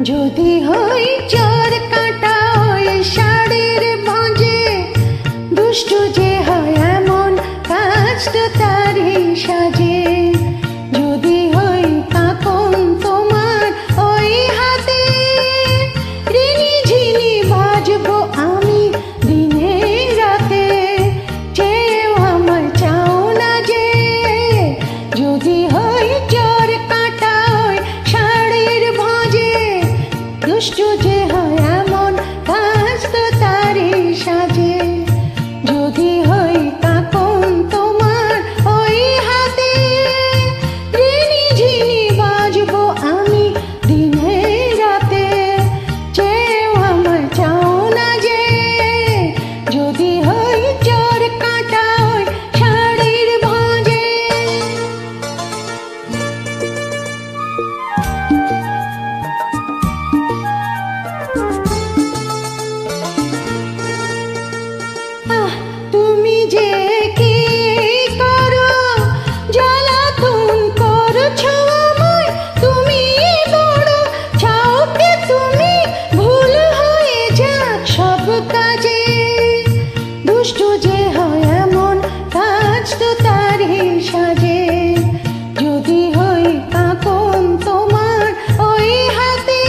যদি হই চোর কাঁটা ওই শাড়ির ভাঁজে, দুষ্ট যে হয় এমন কাজ তো তারই সাজে। যদি হই কাকন তোমার ওই হাতে, রিনি ঝিনি বাজবো আমি দিনে রাতে। চেয়েও আমার চাও না যে, যদি হই চোর কাঁটা ওই শাড়ির ভাঁজে, দুষ্ট যে হয় এমন কাজ তো তারই সাজে। যদি হই কাকন তোমার ওই হাতে, রিনি ঝিনি বাজবো আমি দিনে রাতে। চেয়েও আমার চাও না যে, যদি হই চোর কাঁটা ওই শাড়ির ভাঁজে। তুমি যে কি করো, জ্বালাতন করছো আমায়, তুমি বড় চাও কি তুমি ভুল হয়ে যাক সব কাজে। দুষ্ট যে হয় এমন কাজ তো তারই সাজে। যদি হই কাকন তোমার ওই হাতে,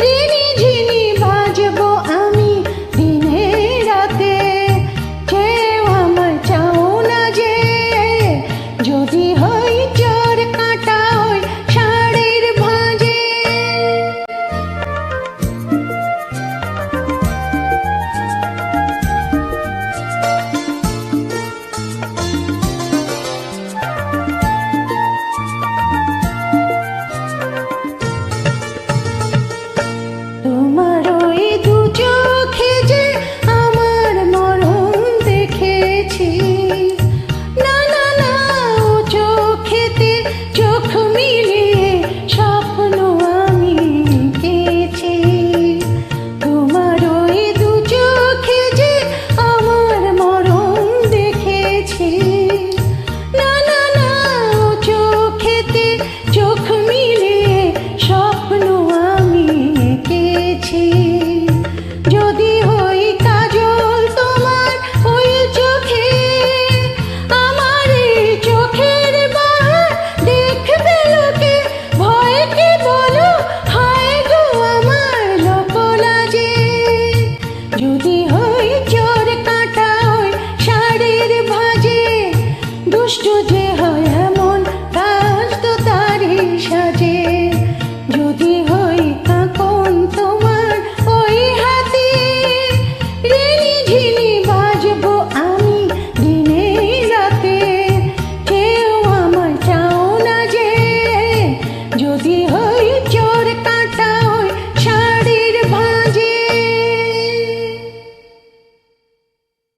রিনি ঝিনি বাজবো আমি দিনে রাতে। চেয়েও আমার চাও না যে, যদি হই চোর কাঁটা ওই শাড়ির ভাঁজে। তোমার ওই দু চোখে যে আমার মরণ দেখেছি। না না না, ও চোখেতে চোখ মিলিয়ে স্বপ্ন আমি এঁকেছি। তোমার ওই দু চোখে যে আমার মরণ দেখেছি। না না না, ও চোখেতে চোখ মিলিয়ে স্বপ্ন আমি এঁকেছি। যদি হই কাজল তোমার ওই চোখে, আমার এই চোখের বাহার দেখবে লোকে, ভয় কি বলো হায় গো আমার লোকলাজে। যদি হই চোর কাঁটা ওই শাড়ির ভাঁজে, দুষ্ট যে হয় এমন কাজ তো তারই সাজে। যদি হই কাকন তোমার ওই হাতে, রিনি ঝিনি